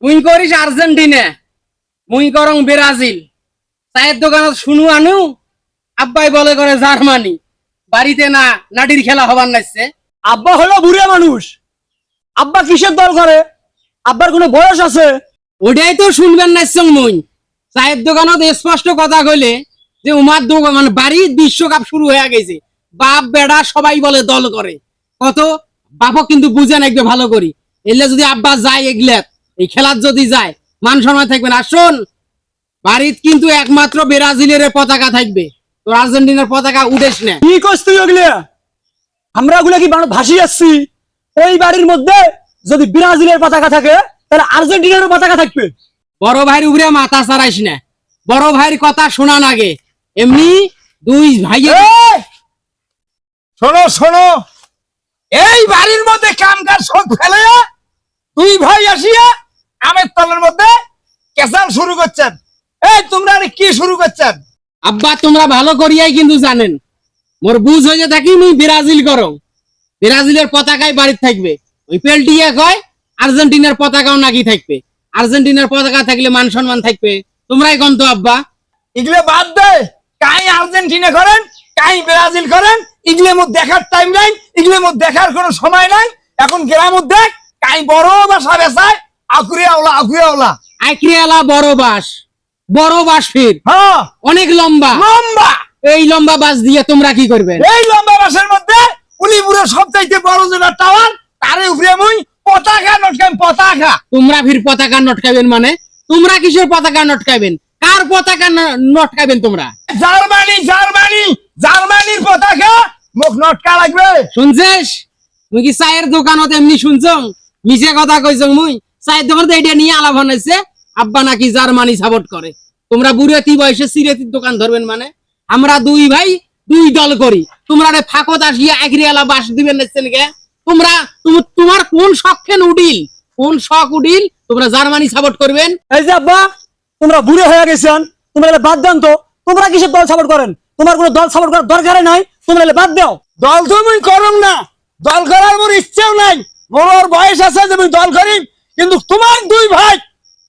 তুই করিস আর্জেন্টিনা, মুই করং ব্রাজিল। চায়ের দোকানত শুনু আনু, আব্বাই বলে করে জার্মানি। বাড়িতে না নাটির খেলা হবার নাইছে। আব্বা হলো বুড়া মানুষ, আব্বা কিসের দল করে? আব্বার কোনো বয়স আছে? ওটাই তো শুনবেন নাইছং মুই। চায়ের দোকানত স্পষ্ট কথা কইলে যে উমার দোকান মানে বাড়ির বিশ্বকাপ শুরু হয়ে গেছে, বাপ বেড়া সবাই বলে দল করে। কত বাপক কিন্তু বুঝে নাকবে ভালো করি। এলে যদি আব্বা যায় এগলে এই খেলার যদি যায় মান সম্মান থাকবে না। শোন, বাড়িত কিন্তু একমাত্র ব্রাজিলের পতাকা থাকবে, তোর আর্জেন্টিনার পতাকা উঠেস না। কি কস তুই ওগুলা? আমরা ওগুলা কি ভাসি যাচ্ছি? ওই বাড়ির মধ্যে যদি ব্রাজিলের পতাকা থাকে তাহলে আর্জেন্টিনারও পতাকা থাকবে। বড় ভাইয়ের উপরে মাথা ছাড়াইস না, বড় ভাইয়ের কথা শোনা লাগে। এমনি দুই ভাই শোনো শোনো, এই বাড়ির মধ্যে কামকাজ সব ফেলে দুই ভাই আসিয়া আমের তলের মধ্যে কেসাল শুরু করছেন। এই তোমরা কি শুরু করছেন? আব্বা তোমরা ভালো করিয়াই কিন্তু জানেন মোর বুঝ হয়ে থাকি মুই ব্রাজিল করো, ব্রাজিলের পতাকায় বাড়িতে থাকবে। ওই পেলটিয়া কয় আর্জেন্টিনার পতাকাও নাকি থাকবে, আর্জেন্টিনার পতাকা থাকলে মান সম্মান থাকবে। তোমরাই কোন তো আব্বা। এগুলো বাদ দে, কাই আর্জেন্টিনা করেন কাই ব্রাজিল করেন, এগুলোর মধ্যে দেখার টাইম নাই, এগুলোর মধ্যে দেখার কোনো সময় নাই। এখন গ্রামের মধ্যে কাই বড় বাসা বেসায় আকুরিয়াওলা আইক্রিয়ালা বড় বাস ফির হ্যাঁ অনেক লম্বা লম্বা। এই লম্বা বাস দিয়ে তোমরা কি করবে? এই লম্বা বাসের মধ্যে উলিপুরের সবচাইতে বড় যেটা টাওয়ার, তারে উপরে মুই পতাকা নটকাম পতাকা। তোমরা ফির পতাকা নটকাবেন মানে? তোমরা কিসের পতাকা নটকাবেন? কার পতাকা নটকাবেন তোমরা? জার্মানির পতাকা মুখ নটকা লাগবে। শুনছিস? তুই কি চায়ের দোকানত এমনি শুনছ? মিছে কথা কইছ মুই? চায়ের দোকানত এটা নিয়ে আলাপ বানাইছে আব্বা নাকি জার্মানি সাপোর্ট করে। তোমরা বুড়াতি বয়সে সিরেতির দোকান ধরবেন মানে? আমরা দুই ভাই দুই দল করি, তোমরা ফাঁকত আসিয়া একরিয়ালা বাস দিবেন নাইছেন কে? তোমার কোন শখেন উডিল, কোন শখ উডিল তোমরা জার্মানি সাপোর্ট করবেন? এই যে আব্বা, তোমরা বুড়ো হয়ে গেছেন, তোমরা এলে বাদ দেন তো। তোমরা কিসের দল সাপোর্ট করেন? তোমার কোনো দল সাপোর্ট করার দরকার নাই, তোমরা এলে বাদ দাও। দল তো মুই করম না, দল করার মোর ইচ্ছেও নাই। মোর বয়স আছে যে মুই দল করি, কিন্তু তোমার দুই ভাই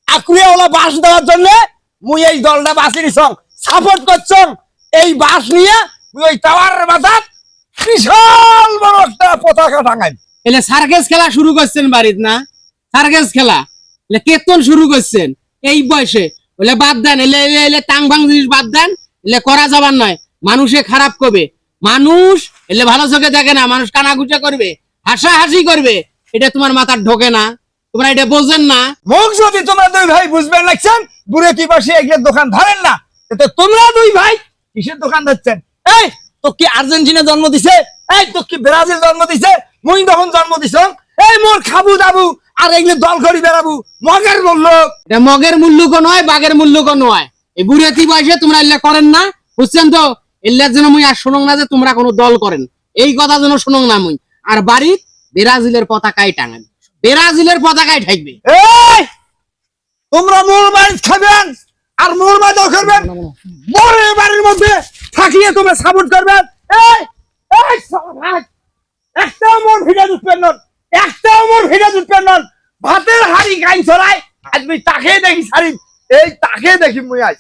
আকুরিয়াওয়ালা বাস দেওয়ার জন্য মুই এই দলটা বাছি নিছং, সাপোর্ট করছং। এই বাস নিয়ে মুই ওই টাওয়ারের মাথাত বিশাল বড় একটা পতাকা টাঙাই। এলে সার্কাস খেলা শুরু করছেন বাড়িত না? সার্কাস খেলা এলে কেতন শুরু করছেন এই বয়সে? বলে বাদ দেন, এলে এলে এলে টাং ভাং জিনিস বাদ দেন, এলে করা যাবার নয়। মানুষে খারাপ করবে, মানুষ এলে ভালো চোখে দেখে না, মানুষ কানাঘুচা করবে, হাসাহাসি করবে। এটা তোমার মাথার ঢোকে না, তোমরা এটা বোঝেন না। মুখ যদি তোমরা দুই ভাই বুঝবেন লাগছেন, বুড়ে কি পাশে এগুলো দোকান ধরেন না, তো তোমরা দুই ভাই কিসের দোকান ধরছেন? এই তো কি আর্জেন্টিনা জন্ম দিছে? এই তো কি ব্রাজিল জন্ম দিছে? মুই তখন জন্ম দিছ। এই মোর খাবু দাবু আর এগুলো দল করি বেড়াবু, মগের মূল্য। এটা মগের মূল্যকও নয়, বাঘের মূল্যকও নয়। এই বুড়াতি বয়সে তোমরা এলে করেন না, বুঝছেন তো? এল্লার জন্য মুই আর শুনং না যে তোমরা কোনো দল করেন, এই কথা যেন শুনং না মুই। আর বাড়ির ব্রাজিলের পতাকায় টাঙান, ব্রাজিলের পতাকায় থাকবে। এই তোমরা মোর বাড়ি খাবেন আর মোর বাড়ি করবেন, বড় বাড়ির মধ্যে থাকিয়ে তোমরা সাপোর্ট করবেন। এই এই ভাই, একটাও মোর ভিডিও দুটবেন না, একটাও মোর ভিডিও দুটবেন না। ভাতের হাড়ি গাইন ছড়াই আজ আমি তাকে দেখি সারি, এই তাকে দেখি মুই আজ।